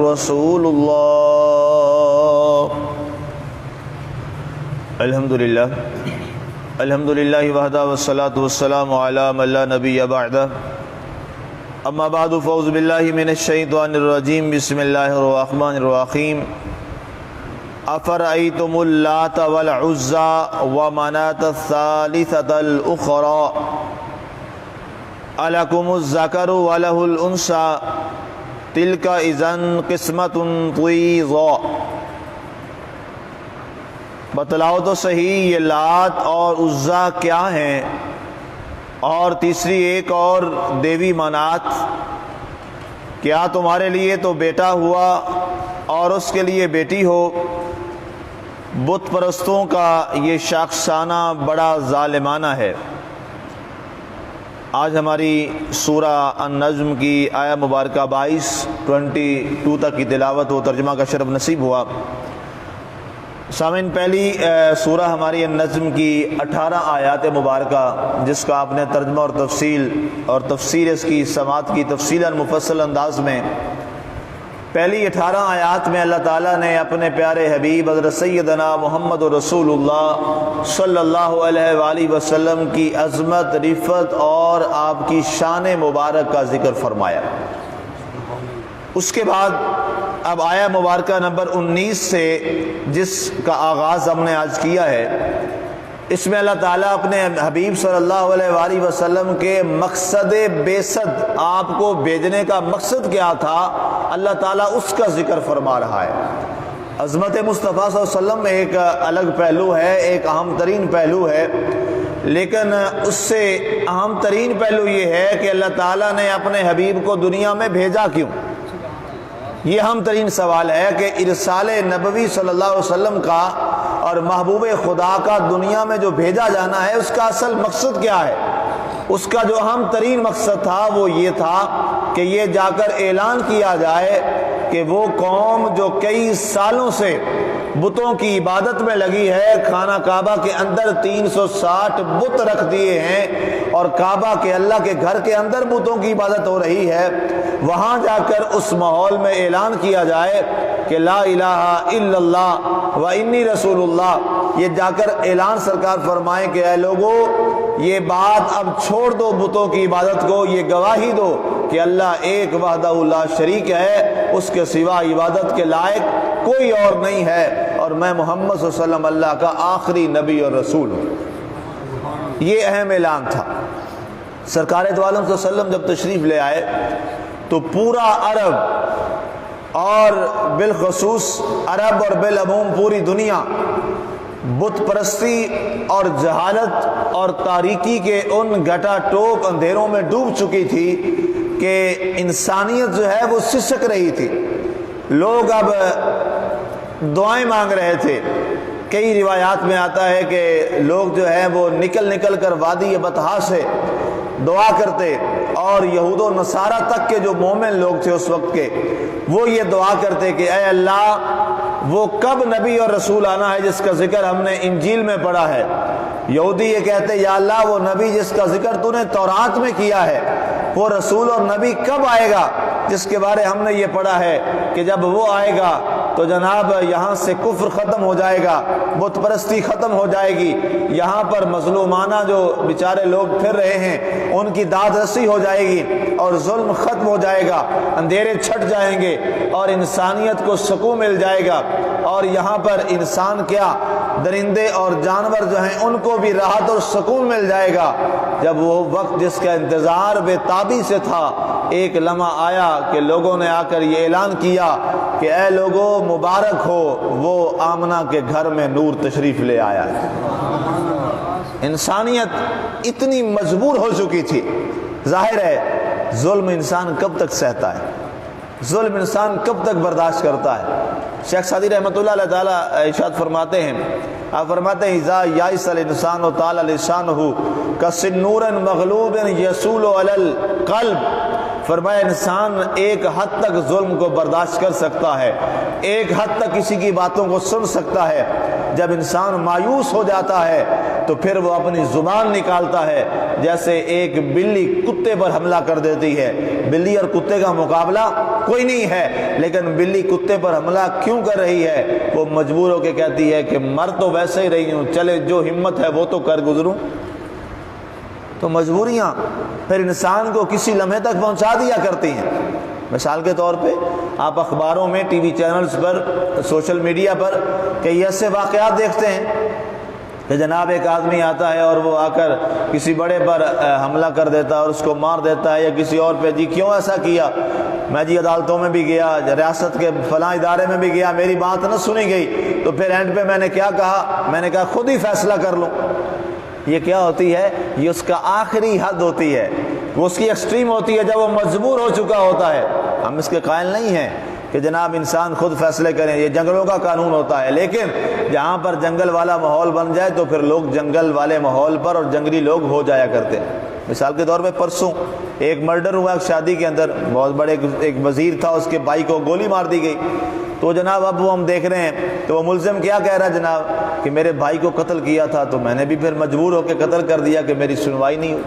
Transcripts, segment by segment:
رسول اللہ الحمدللہ وحدہ والصلاة والسلام علی من لا نبی بعدہ اما بعد فاعوذ باللہ من الشیطان الرجیم بسم اللہ الرحمن الرحیم افرأیتم اللات والعزى ومناة الثالثة الاخرى الکم الذکر وله الانثى تلک اذن قسمت ضیضا۔ بتلاؤ تو صحیح یہ لات اور عزا کیا ہیں، اور تیسری ایک اور دیوی منات، کیا تمہارے لیے تو بیٹا ہوا اور اس کے لیے بیٹی ہو؟ بت پرستوں کا یہ شاخسانہ بڑا ظالمانہ ہے۔ آج ہماری سورہ النجم کی آیہ مبارکہ 22 تک کی تلاوت و ترجمہ کا شرف نصیب ہوا۔ سامعین، پہلی سورہ ہماری النجم کی 18 آیات مبارکہ، جس کا آپ نے ترجمہ اور تفسیر اس کی سماعت کی تفصیلاً مفصل انداز میں، پہلی 18 آیات میں اللہ تعالیٰ نے اپنے پیارے حبیب حضرت سیدنا محمد رسول اللہ صلی اللہ علیہ وآلہ وسلم کی عظمت، رفعت اور آپ کی شان مبارک کا ذکر فرمایا۔ اس کے بعد اب آیہ مبارکہ نمبر 19 سے جس کا آغاز ہم نے آج کیا ہے، اس میں اللہ تعالیٰ اپنے حبیب صلی اللہ علیہ وآلہ وسلم کے مقصد بعثت، آپ کو بھیجنے کا مقصد کیا تھا، اللہ تعالیٰ اس کا ذکر فرما رہا ہے۔ عظمت مصطفیٰ صلی اللہ علیہ وسلم میں ایک الگ پہلو ہے، ایک اہم ترین پہلو ہے، لیکن اس سے اہم ترین پہلو یہ ہے کہ اللہ تعالیٰ نے اپنے حبیب کو دنیا میں بھیجا کیوں؟ یہ اہم ترین سوال ہے کہ ارسال نبوی صلی اللہ علیہ وسلم کا اور محبوب خدا کا دنیا میں جو بھیجا جانا ہے، اس کا اصل مقصد کیا ہے؟ اس کا جو اہم ترین مقصد تھا وہ یہ تھا کہ یہ جا کر اعلان کیا جائے کہ وہ قوم جو کئی سالوں سے بتوں کی عبادت میں لگی ہے، خانہ کعبہ کے اندر 360 بت رکھ دیے ہیں، اور کعبہ کے اللہ کے گھر کے اندر بتوں کی عبادت ہو رہی ہے، وہاں جا کر اس ماحول میں اعلان کیا جائے کہ لا الہ الا اللہ و انی رسول اللہ۔ یہ جا کر اعلان سرکار فرمائیں کہ اے لوگو، یہ بات اب چھوڑ دو بتوں کی عبادت کو، یہ گواہی دو کہ اللہ ایک وحدہ لا شریک ہے، اس کے سوا عبادت کے لائق کوئی اور نہیں ہے، اور میں محمد صلی اللہ علیہ وسلم اللہ کا آخری نبی اور رسول ہوں۔ یہ اہم اعلان تھا۔ سرکار دو عالم صلی اللہ علیہ وسلم جب تشریف لے آئے تو پورا عرب اور بالخصوص عرب اور بالعموم پوری دنیا بت پرستی اور جہالت اور تاریکی کے ان گھٹا ٹوپ اندھیروں میں ڈوب چکی تھی کہ انسانیت جو ہے وہ سسک رہی تھی۔ لوگ اب دعائیں مانگ رہے تھے۔ کئی روایات میں آتا ہے کہ لوگ جو ہیں وہ نکل کر وادی بطحا سے دعا کرتے، اور یہود و نصارہ تک کے جو مومن لوگ تھے اس وقت کے، وہ یہ دعا کرتے کہ اے اللہ، وہ کب نبی اور رسول آنا ہے جس کا ذکر ہم نے انجیل میں پڑھا ہے؟ یہودی یہ کہتے یا اللہ، وہ نبی جس کا ذکر تو نے تورات میں کیا ہے، وہ رسول اور نبی کب آئے گا جس کے بارے ہم نے یہ پڑھا ہے کہ جب وہ آئے گا تو جناب یہاں سے کفر ختم ہو جائے گا، بت پرستی ختم ہو جائے گی، یہاں پر مظلومانہ جو بیچارے لوگ پھر رہے ہیں ان کی داد رسی ہو جائے گی، اور ظلم ختم ہو جائے گا، اندھیرے چھٹ جائیں گے، اور انسانیت کو سکون مل جائے گا، اور یہاں پر انسان کیا، درندے اور جانور جو ہیں ان کو بھی راحت اور سکون مل جائے گا۔ جب وہ وقت جس کا انتظار بے تابی سے تھا، ایک لمحہ آیا کہ لوگوں نے آ کر یہ اعلان کیا کہ اے لوگو، مبارک ہو، وہ آمنہ کے گھر میں نور تشریف لے آیا ہے۔ انسانیت اتنی مجبور ہو چکی تھی۔ ظاہر ہے ظلم انسان کب تک سہتا ہے، ظلم انسان کب تک برداشت کرتا ہے؟ شیخ سعدی رحمۃ اللہ علیہ تعالیٰ ارشاد فرماتے ہیں، آپ فرماتے ہیں اذا یائس الانسان طال لسانہ کسنور مغلوب یسول علی القلب فرمایا انسان ایک حد تک ظلم کو برداشت کر سکتا ہے، ایک حد تک کسی کی باتوں کو سن سکتا ہے، جب انسان مایوس ہو جاتا ہے تو پھر وہ اپنی زبان نکالتا ہے، جیسے ایک بلی کتے پر حملہ کر دیتی ہے۔ بلی اور کتے کا مقابلہ کوئی نہیں ہے، لیکن بلی کتے پر حملہ کیوں کر رہی ہے؟ وہ مجبور ہو کے کہتی ہے کہ مر تو ویسے ہی رہی ہوں، چلے جو ہمت ہے وہ تو کر گزروں۔ تو مجبوریاں پھر انسان کو کسی لمحے تک پہنچا دیا کرتی ہیں۔ مثال کے طور پہ آپ اخباروں میں، ٹی وی چینلز پر، سوشل میڈیا پر کئی ایسے واقعات دیکھتے ہیں کہ جناب ایک آدمی آتا ہے اور وہ آ کر کسی بڑے پر حملہ کر دیتا ہے اور اس کو مار دیتا ہے، یا کسی اور پہ جی کیوں ایسا کیا، میں جی عدالتوں میں بھی گیا، ریاست کے فلاں ادارے میں بھی گیا، میری بات نہ سنی گئی، تو پھر اینڈ پہ میں نے کیا کہا؟ میں نے کہا خود ہی فیصلہ کر لوں۔ یہ کیا ہوتی ہے؟ یہ اس کا آخری حد ہوتی ہے، وہ اس کی ایکسٹریم ہوتی ہے جب وہ مجبور ہو چکا ہوتا ہے۔ ہم اس کے قائل نہیں ہیں کہ جناب انسان خود فیصلے کریں، یہ جنگلوں کا قانون ہوتا ہے، لیکن جہاں پر جنگل والا ماحول بن جائے تو پھر لوگ جنگل والے ماحول پر اور جنگلی لوگ ہو جایا کرتے ہیں۔ مثال کے طور پہ پرسوں ایک مرڈر ہوا ایک شادی کے اندر، بہت بڑے ایک وزیر تھا، اس کے بھائی کو گولی مار دی گئی۔ تو جناب اب وہ ہم دیکھ رہے ہیں تو وہ ملزم کیا کہہ رہا ہے جناب کہ میرے بھائی کو قتل کیا تھا تو میں نے بھی پھر مجبور ہو کے قتل کر دیا کہ میری سنوائی نہیں ہوئی۔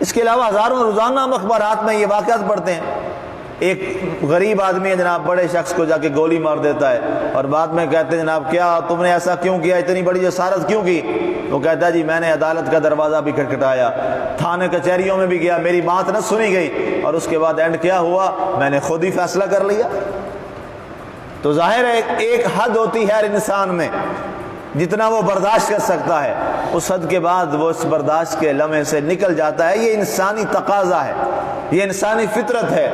اس کے علاوہ ہزاروں روزانہ ہم اخبارات میں یہ واقعات پڑھتے ہیں، ایک غریب آدمی ہے جناب بڑے شخص کو جا کے گولی مار دیتا ہے، اور بعد میں کہتے ہیں جناب کیا تم نے ایسا کیوں کیا، اتنی بڑی جسارت کیوں کی؟ وہ کہتا ہے جی میں نے عدالت کا دروازہ بھی کھٹکھٹایا، تھانے کچہریوں میں بھی گیا، میری بات نہ سنی گئی، اور اس کے بعد اینڈ کیا ہوا؟ میں نے خود ہی فیصلہ کر لیا۔ تو ظاہر ہے ایک حد ہوتی ہے ہر انسان میں، جتنا وہ برداشت کر سکتا ہے، اس حد کے بعد وہ اس برداشت کے لمحے سے نکل جاتا ہے۔ یہ انسانی تقاضا ہے، یہ انسانی فطرت ہے۔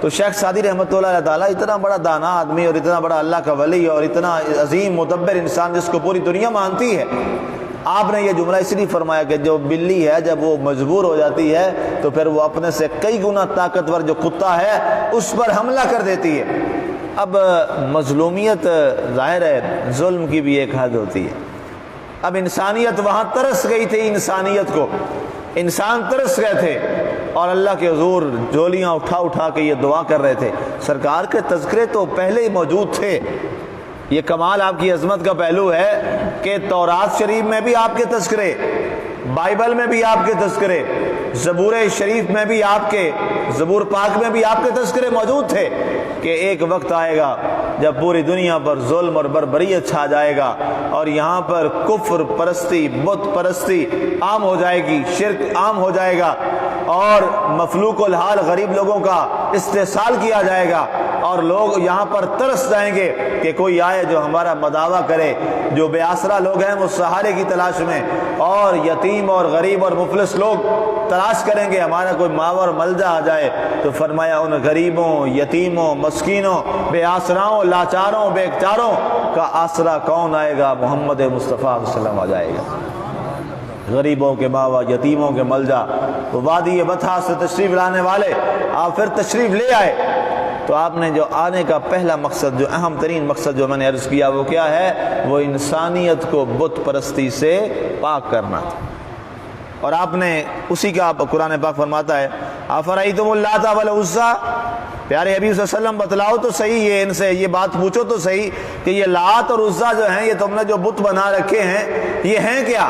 تو شیخ سعدی رحمۃ اللہ علیہ تعالیٰ اتنا بڑا دانا آدمی اور اتنا بڑا اللہ کا ولی اور اتنا عظیم مدبر انسان جس کو پوری دنیا مانتی ہے، آپ نے یہ جملہ اس لیے فرمایا کہ جو بلی ہے جب وہ مجبور ہو جاتی ہے تو پھر وہ اپنے سے کئی گنا طاقتور جو کتا ہے اس پر حملہ کر دیتی ہے۔ اب مظلومیت ظاہر ہے ظلم کی بھی ایک حد ہوتی ہے۔ اب انسانیت وہاں ترس گئی تھی، انسانیت کو انسان ترس گئے تھے اور اللہ کے حضور جولیاں اٹھا اٹھا کے یہ دعا کر رہے تھے۔ سرکار کے تذکرے تو پہلے ہی موجود تھے۔ یہ کمال آپ کی عظمت کا پہلو ہے کہ تورات شریف میں بھی آپ کے تذکرے، بائبل میں بھی آپ کے تذکرے، زبور شریف میں بھی آپ کے، زبور پاک میں بھی آپ کے تذکرے موجود تھے کہ ایک وقت آئے گا جب پوری دنیا پر ظلم اور بربریت چھا جائے گا اور یہاں پر کفر پرستی، بت پرستی عام ہو جائے گی، شرک عام ہو جائے گا اور مفلوق الحال غریب لوگوں کا استحصال کیا جائے گا، اور لوگ یہاں پر ترس جائیں گے کہ کوئی آئے جو ہمارا مداوع کرے۔ جو بے آسرا لوگ ہیں وہ سہارے کی تلاش میں، اور یتیم اور غریب اور مفلس لوگ تلاش کریں گے ہمارا کوئی ماور ملجا آ جائے۔ تو فرمایا ان غریبوں، یتیموں، مسکینوں، بے آسراؤں، لاچاروں، بے اختیاروں کا آسرا کون آئے گا؟ محمد مصطفیٰ صلی اللہ علیہ وسلم آ جائے گا۔ غریبوں کے ماوا، یتیموں کے ملجا، وہ وادی بطحا سے تشریف لانے والے آپ پھر تشریف لے آئے۔ تو آپ نے جو آنے کا پہلا مقصد، جو اہم ترین مقصد جو میں نے عرض کیا وہ کیا ہے؟ وہ انسانیت کو بت پرستی سے پاک کرنا تھا۔ اور آپ نے اسی کا قرآن پاک فرماتا ہے افرأیتم اللات والعزیٰ، پیارے حبیب صلی اللہ علیہ وسلم بتلاؤ تو صحیح، یہ ان سے یہ بات پوچھو تو صحیح کہ یہ لات اور عزیٰ جو ہیں، یہ تم نے جو بت بنا رکھے ہیں یہ ہیں کیا؟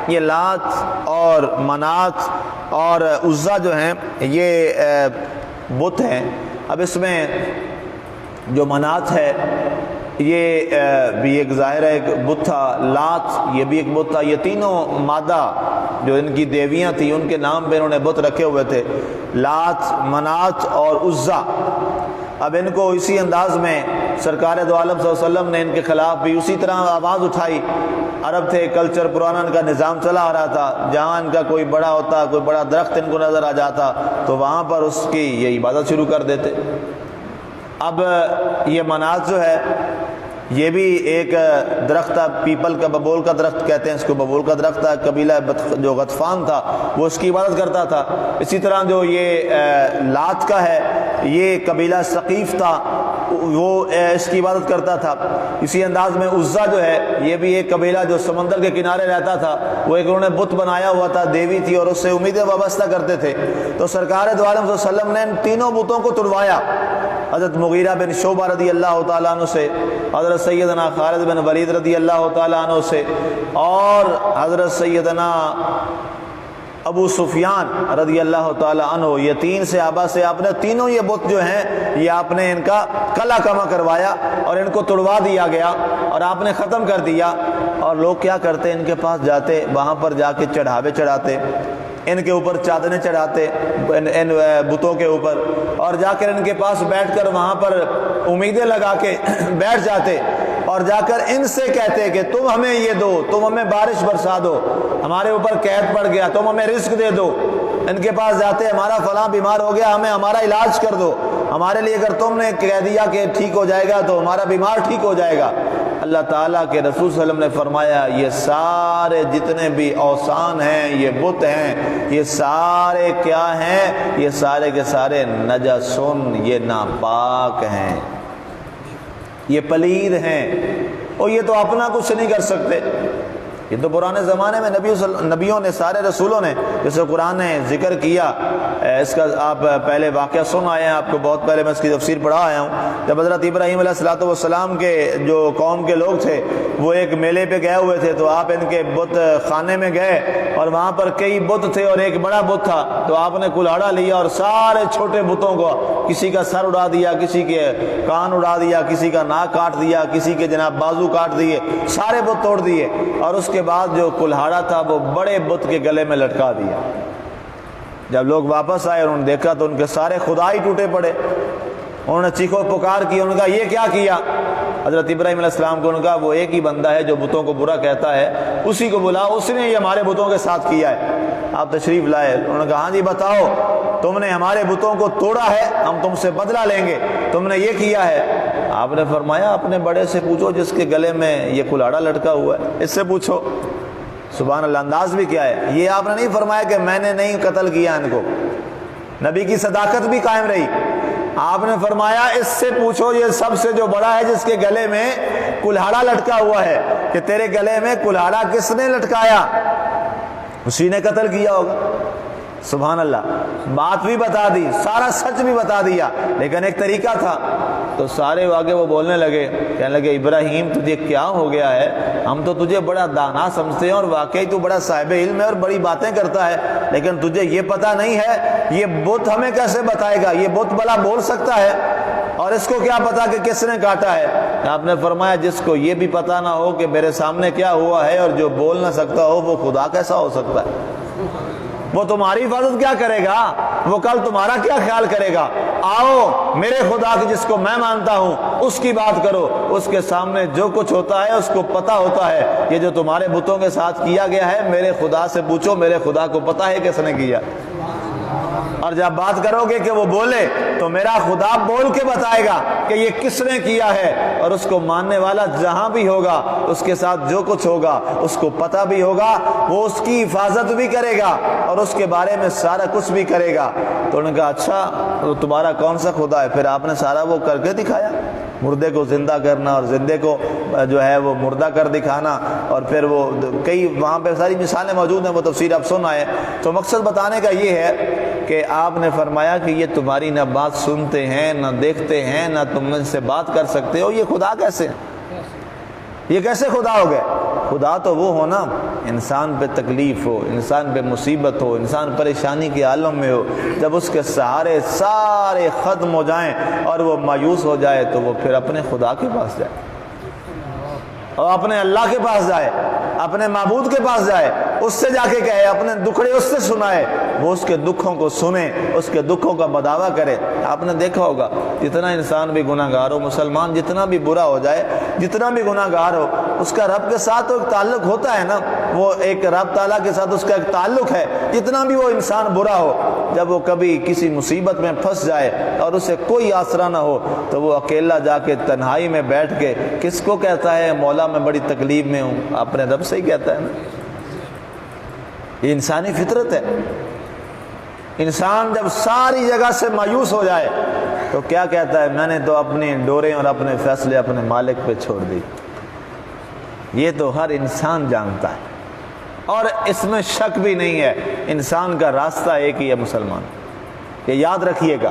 یہ لات اور منات اور عزیٰ جو ہیں یہ بت ہیں۔ اب اس میں جو منات ہے یہ بھی ایک ظاہر ہے ایک بت تھا، لات یہ بھی ایک بت تھا، یہ تینوں مادہ جو ان کی دیویاں تھیں ان کے نام پہ انہوں نے بت رکھے ہوئے تھے، لات، منات اور عزیٰ۔ اب ان کو اسی انداز میں سرکار دو عالم صلی اللہ علیہ وسلم نے ان کے خلاف بھی اسی طرح آواز اٹھائی۔ عرب تھے، کلچر پرانا ان کا نظام چلا آ رہا تھا، جہاں ان کا کوئی بڑا ہوتا، کوئی بڑا درخت ان کو نظر آ جاتا تو وہاں پر اس کی یہ عبادت شروع کر دیتے۔ اب یہ منات جو ہے یہ بھی ایک درخت تھا، پیپل کا، ببول کا درخت کہتے ہیں اس کو، ببول کا درخت تھا، قبیلہ جو غطفان تھا وہ اس کی عبادت کرتا تھا۔ اسی طرح جو یہ لات کا ہے یہ قبیلہ ثقیف تھا، وہ اس کی عبادت کرتا تھا۔ اسی انداز میں عزا جو ہے یہ بھی ایک قبیلہ جو سمندر کے کنارے رہتا تھا، وہ ایک انہوں نے بت بنایا ہوا تھا، دیوی تھی اور اس سے امیدیں وابستہ کرتے تھے۔ تو سرکار دو عالم صلی اللہ علیہ وسلم نے ان تینوں بتوں کو تڑوایا، حضرت مغیرہ بن شعبہ رضی اللہ تعالیٰ عنہ سے، حضرت سیدنا خالد بن ولید رضی اللہ تعالیٰ عنہ سے، اور حضرت سیدنا ابو سفیان رضی اللہ تعالیٰ عنہ، یہ تین صحابہ سے آپ نے تینوں یہ بت جو ہیں یہ آپ نے ان کا کلا کما کروایا اور ان کو تڑوا دیا گیا اور آپ نے ختم کر دیا۔ اور لوگ کیا کرتے، ان کے پاس جاتے، وہاں پر جا کے چڑھاوے چڑھاتے، ان کے اوپر چادریں چڑھاتے ان بتوں کے اوپر، اور جا کر ان کے پاس بیٹھ کر وہاں پر امیدیں لگا کے بیٹھ جاتے اور جا کر ان سے کہتے کہ تم ہمیں یہ دو، تم ہمیں بارش برسا دو، ہمارے اوپر قحط پڑ گیا، تم ہمیں رزق دے دو۔ ان کے پاس جاتے، ہمارا فلاں بیمار ہو گیا، ہمیں ہمارا علاج کر دو، ہمارے لیے اگر تم نے کہہ دیا کہ ٹھیک ہو جائے گا تو ہمارا بیمار ٹھیک ہو جائے گا۔ اللہ تعالیٰ کے رسول صلی اللہ علیہ وسلم نے فرمایا یہ سارے جتنے بھی اوثان ہیں، یہ بت ہیں، یہ سارے کیا ہیں؟ یہ سارے کے سارے نجسن، یہ ناپاک ہیں، یہ پلید ہیں، اور یہ تو اپنا کچھ نہیں کر سکتے۔ یہ تو پرانے زمانے میں نبیوں نے، سارے رسولوں نے، جیسے قرآن نے ذکر کیا، اس کا آپ پہلے واقعہ سن آئے ہیں، آپ کو بہت پہلے میں اس کی تفسیر پڑھا آیا ہوں۔ جب حضرت ابراہیم علیہ الصلوۃ والسلام کے جو قوم کے لوگ تھے وہ ایک میلے پہ گئے ہوئے تھے، تو آپ ان کے بت خانے میں گئے اور وہاں پر کئی بت تھے اور ایک بڑا بت تھا، تو آپ نے کلہاڑا لیا اور سارے چھوٹے بتوں کو، کسی کا سر اڑا دیا، کسی کے کان اڑا دیا، کسی کا ناک کاٹ دیا، کسی کے جناب بازو کاٹ دیے، سارے بت توڑ دیے، اور اس کے بعد جو کلہاڑا تھا وہ بڑے بت کے گلے میں لٹکا دیا۔ جب لوگ واپس آئے اور انہوں نے دیکھا تو ان کے سارے خدا ہی ٹوٹے پڑے، انہوں نے چیخو پکار کی، انہوں نے کہا یہ کیا کیا؟ حضرت ابراہیم علیہ السلام کو انہوں نے کہا وہ ایک ہی بندہ ہے جو بتوں کو برا کہتا ہے، اسی کو بلا، اس نے یہ ہمارے بتوں کے ساتھ کیا ہے۔ آپ تشریف لائے، انہوں نے کہا ہاں جی بتاؤ، تم نے ہمارے بتوں کو توڑا ہے، ہم تم سے بدلہ لیں گے، تم نے یہ کیا ہے۔ آپ نے فرمایا اپنے بڑے سے پوچھو جس کے گلے میں یہ کلاڑا لٹکا ہوا ہے، اس سے پوچھو۔ سبحان اللہ، انداز بھی کیا ہے، یہ آپ نے نہیں فرمایا کہ میں نے نہیں قتل کیا ان کو، نبی کی صداقت بھی قائم رہی۔ آپ نے فرمایا اس سے پوچھو، یہ سب سے جو بڑا ہے جس کے گلے میں کلہاڑا لٹکا ہوا ہے، کہ تیرے گلے میں کلہاڑا کس نے لٹکایا؟ اسی نے قتل کیا ہوگا۔ سبحان اللہ، بات بھی بتا دی، سارا سچ بھی بتا دیا، لیکن ایک طریقہ تھا۔ تو سارے آگے وہ بولنے لگے، کہنے لگے ابراہیم تجھے کیا ہو گیا ہے؟ ہم تو تجھے بڑا دانا سمجھتے ہیں اور واقعی تو بڑا صاحب علم ہے اور بڑی باتیں کرتا ہے، لیکن تجھے یہ پتہ نہیں ہے یہ بت ہمیں کیسے بتائے گا؟ یہ بت بلا بول سکتا ہے اور اس کو کیا پتا کہ کس نے کاٹا ہے؟ آپ نے فرمایا جس کو یہ بھی پتہ نہ ہو کہ میرے سامنے کیا ہوا ہے اور جو بول نہ سکتا ہو، وہ خدا کیسا ہو سکتا ہے؟ وہ تمہاری حفاظت کیا کرے گا؟ وہ کل تمہارا کیا خیال کرے گا؟ آؤ میرے خدا کی جس کو میں مانتا ہوں اس کی بات کرو، اس کے سامنے جو کچھ ہوتا ہے اس کو پتہ ہوتا ہے۔ یہ جو تمہارے بتوں کے ساتھ کیا گیا ہے میرے خدا سے پوچھو، میرے خدا کو پتہ ہے کس نے کیا۔ اور جب بات کرو گے کہ وہ بولے تو میرا خدا بول کے بتائے گا کہ یہ کس نے کیا ہے، اور اس کو ماننے والا جہاں بھی ہوگا اس کے ساتھ جو کچھ ہوگا اس کو پتہ بھی ہوگا، وہ اس کی حفاظت بھی کرے گا اور اس کے بارے میں سارا کچھ بھی کرے گا۔ تو انہوں نے کہا اچھا تو تمہارا کون سا خدا ہے؟ پھر آپ نے سارا وہ کر کے دکھایا، مردے کو زندہ کرنا اور زندے کو جو ہے وہ مردہ کر دکھانا، اور پھر وہ کئی وہاں پہ ساری مثالیں موجود ہیں، وہ تفسیر آپ سن آئے۔ تو مقصد بتانے کا یہ ہے کہ آپ نے فرمایا کہ یہ تمہاری نہ بات سنتے ہیں، نہ دیکھتے ہیں، نہ تم ان سے بات کر سکتے ہو، یہ خدا کیسے؟ یہ کیسے خدا ہو گئے؟ خدا تو وہ ہو نا انسان پہ تکلیف ہو، انسان پہ مصیبت ہو، انسان پریشانی کے عالم میں ہو، جب اس کے سہارے سارے ختم ہو جائیں اور وہ مایوس ہو جائے تو وہ پھر اپنے خدا کے پاس جائے اور اپنے اللہ کے پاس جائے، اپنے معبود کے پاس جائے، اس سے جا کے کہے، اپنے دکھڑے اس سے سنائے، وہ اس کے دکھوں کو سنے، اس کے دکھوں کا بداوا کرے۔ آپ نے دیکھا ہوگا جتنا انسان بھی گناہ گار ہو، مسلمان جتنا بھی برا ہو جائے، جتنا بھی گناہ گار ہو، اس کا رب کے ساتھ تو ایک تعلق ہوتا ہے نا، وہ ایک رب تعالیٰ کے ساتھ اس کا ایک تعلق ہے، جتنا بھی وہ انسان برا ہو، جب وہ کبھی کسی مصیبت میں پھنس جائے اور اسے کوئی آسرا نہ ہو تو وہ اکیلا جا کے تنہائی میں بیٹھ کے کس کو کہتا ہے مولا میں بڑی تکلیف میں ہوں؟ اپنے رب سے ہی کہتا ہے نا۔ یہ انسانی فطرت ہے۔ انسان جب ساری جگہ سے مایوس ہو جائے تو کیا کہتا ہے؟ میں نے تو اپنی ڈوریں اور اپنے فیصلے اپنے مالک پہ چھوڑ دی۔ یہ تو ہر انسان جانتا ہے اور اس میں شک بھی نہیں ہے، انسان کا راستہ ایک ہی ہے مسلمان، یہ یاد رکھیے گا،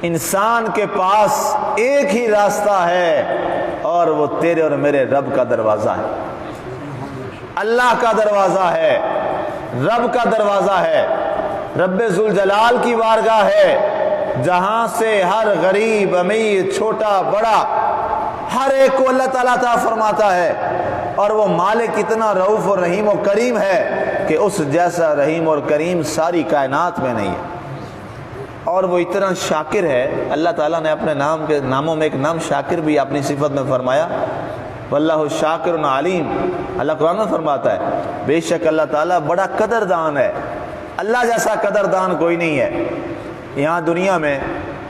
انسان کے پاس ایک ہی راستہ ہے اور وہ تیرے اور میرے رب کا دروازہ ہے، اللہ کا دروازہ ہے، رب کا دروازہ ہے، رب ذوالجلال کی بارگاہ ہے، جہاں سے ہر غریب امیر چھوٹا بڑا ہر ایک کو اللہ تعالیٰ عطا فرماتا ہے، اور وہ مالک اتنا رؤوف اور رحیم و کریم ہے کہ اس جیسا رحیم اور کریم ساری کائنات میں نہیں ہے، اور وہ اتنا شاکر ہے۔ اللہ تعالیٰ نے اپنے ناموں میں ایک نام شاکر بھی اپنی صفت میں فرمایا، واللہ شاکر علیم۔ اللہ قرآن میں فرماتا ہے بے شک اللہ تعالیٰ بڑا قدردان ہے، اللہ جیسا قدردان کوئی نہیں ہے۔ یہاں دنیا میں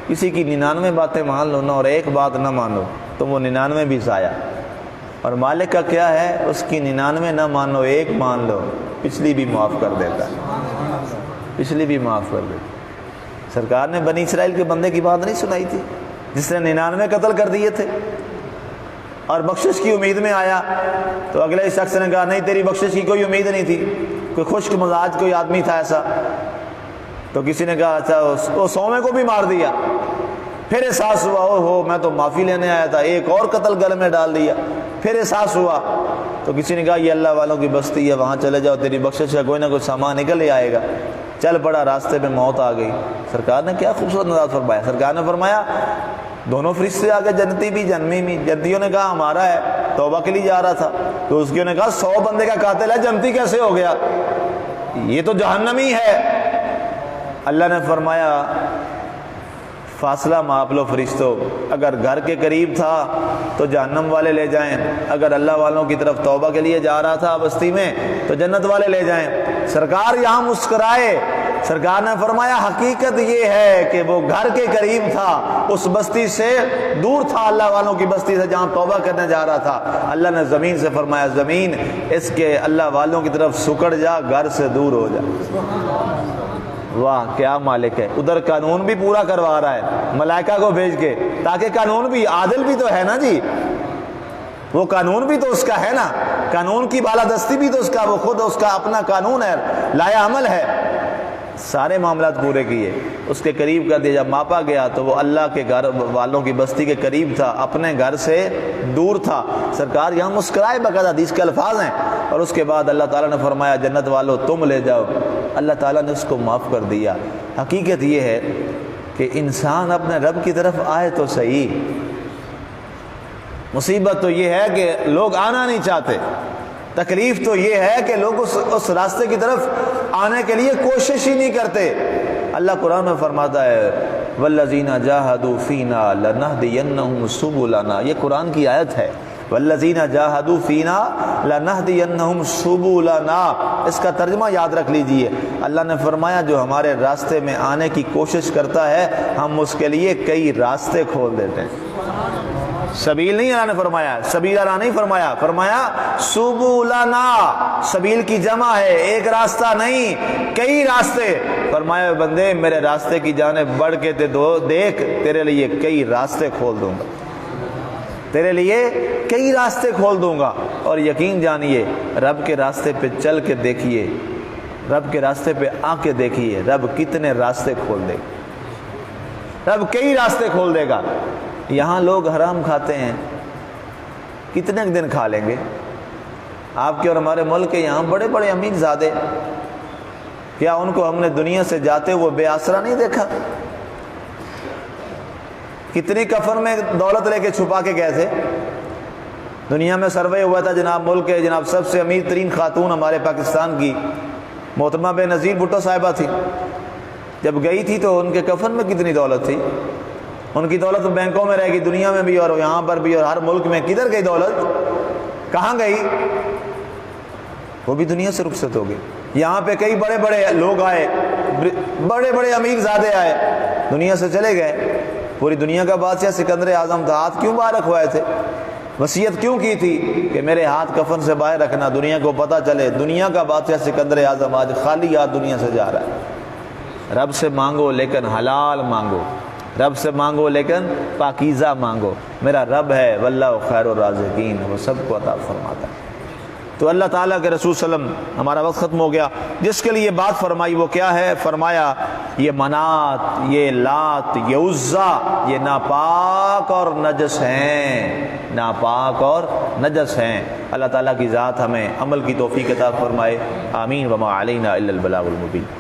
کسی کی 99 باتیں مان لو نا اور ایک بات نہ مانو تو وہ 99 بھی ضائع، اور مالک کا کیا ہے؟ اس کی 99 نہ مانو ایک مان لو، پچھلی بھی معاف کر دیتا ہے، پچھلی بھی معاف کر دیتا۔ سرکار نے بنی اسرائیل کے بندے کی بات نہیں سنائی تھی جس نے 99 قتل کر دیے تھے اور بخشش کی امید میں آیا، تو اگلے شخص نے کہا نہیں تیری بخشش کی کوئی امید نہیں تھی، کوئی خشک مزاج کوئی آدمی تھا ایسا، تو کسی نے کہا اچھا وہ 100ویں کو بھی مار دیا، پھر احساس ہوا او ہو میں تو معافی لینے آیا تھا، ایک اور قتل گلے میں ڈال دیا، پھر احساس ہوا تو کسی نے کہا یہ اللہ والوں کی بستی ہے وہاں چلے جاؤ تیری بخشش کا کوئی نہ کوئی سامان نکل ہی آئے گا، چل پڑا، راستے میں موت آ گئی۔ سرکار نے کیا خوبصورت انداز فرمایا، سرکار نے فرمایا دونوں فرشتے آگے، جنتی بھی جنمی بھی، جنتیوں نے کہا ہمارا ہے توبہ کے لیے جا رہا تھا، تو اس کی نے کہا 100 بندے کا قاتل ہے جنتی کیسے ہو گیا، یہ تو جہنمی ہے۔ اللہ نے فرمایا فاصلہ ماپ لو فرشتوں، اگر گھر کے قریب تھا تو جہنم والے لے جائیں، اگر اللہ والوں کی طرف توبہ کے لیے جا رہا تھا بستی میں تو جنت والے لے جائیں۔ سرکار یہاں مسکرائے، سرکار نے فرمایا حقیقت یہ ہے کہ وہ گھر کے قریب تھا، اس بستی سے دور تھا، اللہ والوں کی بستی سے جہاں توبہ کرنے جا رہا تھا۔ اللہ نے زمین سے فرمایا زمین اس کے اللہ والوں کی طرف سکڑ جا، گھر سے دور ہو جا۔ واہ کیا مالک ہے، ادھر قانون بھی پورا کروا رہا ہے ملائکہ کو بھیج کے، تاکہ قانون بھی عادل بھی تو ہے نا جی، وہ قانون بھی تو اس کا ہے نا، قانون کی بالادستی بھی تو اس کا، وہ خود اس کا اپنا قانون ہے، لایا عمل ہے، سارے معاملات پورے کیے، اس کے قریب کر دیا۔ جب ماپا گیا تو وہ اللہ کے گھر والوں کی بستی کے قریب تھا، اپنے گھر سے دور تھا۔ سرکار یہاں مسکرائے، باقاعدہ حدیث کے الفاظ ہیں، اور اس کے بعد اللہ تعالیٰ نے فرمایا جنت والوں تم لے جاؤ، اللہ تعالیٰ نے اس کو معاف کر دیا۔ حقیقت یہ ہے کہ انسان اپنے رب کی طرف آئے تو صحیح، مصیبت تو یہ ہے کہ لوگ آنا نہیں چاہتے، تکلیف تو یہ ہے کہ لوگ اس راستے کی طرف آنے کے لیے کوشش ہی نہیں کرتے۔ اللہ قرآن میں فرماتا ہے والذین جاہدوا فینا لنہدینہم سبلنا، یہ قرآن کی آیت ہے، والذین جاہدوا فینا لنہدینہم سبلنا، اس کا ترجمہ یاد رکھ لیجئے۔ اللہ نے فرمایا جو ہمارے راستے میں آنے کی کوشش کرتا ہے ہم اس کے لیے کئی راستے کھول دیتے ہیں۔ سبیل نہیں اللہ نے فرمایا، سبیلنا نہیں فرمایا، فرمایا سبلنا، سبیل کی جمع ہے، ایک راستہ نہیں کئی راستے۔ فرمایا بندے میرے راستے کی جانب بڑھ کے دیکھ، تیرے لیے کئی راستے کھول دوں گا، تیرے لیے کئی راستے کھول دوں گا۔ اور یقین جانیے رب کے راستے پہ چل کے دیکھیے، رب کے راستے پہ آ کے دیکھیے، رب کتنے راستے کھول دے گا، رب کئی راستے کھول دے گا۔ یہاں لوگ حرام کھاتے ہیں، کتنے دن کھا لیں گے؟ آپ کے اور ہمارے ملک کے یہاں بڑے بڑے امیر زادے، کیا ان کو ہم نے دنیا سے جاتے ہوئے بے آسرا نہیں دیکھا؟ کتنی کفن میں دولت لے کے چھپا کے گئے تھے۔ دنیا میں سروے ہوا تھا جناب، ملک کے جناب سب سے امیر ترین خاتون ہمارے پاکستان کی محترمہ بے نظیر بھٹو صاحبہ تھی، جب گئی تھی تو ان کے کفن میں کتنی دولت تھی، ان کی دولت بینکوں میں رہ گئی، دنیا میں بھی اور یہاں پر بھی اور ہر ملک میں۔ کدھر گئی دولت، کہاں گئی؟ وہ بھی دنیا سے رخصت ہو گئی۔ یہاں پہ کئی بڑے بڑے لوگ آئے، بڑے بڑے امیر زادے آئے، دنیا سے چلے گئے۔ پوری دنیا کا بادشاہ سکندر اعظم تھا، ہاتھ کیوں باہر رکھوائے تھے؟ وصیت کیوں کی تھی کہ میرے ہاتھ کفن سے باہر رکھنا، دنیا کو پتہ چلے دنیا کا بادشاہ سکندر اعظم آج خالی ہاتھ دنیا سے جا رہا ہے۔ رب سے مانگو لیکن حلال مانگو، رب سے مانگو لیکن پاکیزہ مانگو، میرا رب ہے واللہ خیر الرازقین، وہ سب کو عطا فرماتا ہے۔ تو اللہ تعالیٰ کے رسول صلی اللہ علیہ وسلم، ہمارا وقت ختم ہو گیا، جس کے لیے یہ بات فرمائی وہ کیا ہے؟ فرمایا یہ منات، یہ لات، یہ عزا، یہ ناپاک اور نجس ہیں، ناپاک اور نجس ہیں۔ اللہ تعالیٰ کی ذات ہمیں عمل کی توفیق عطا فرمائے، آمین۔ وما علینا الا البلاغ المبین۔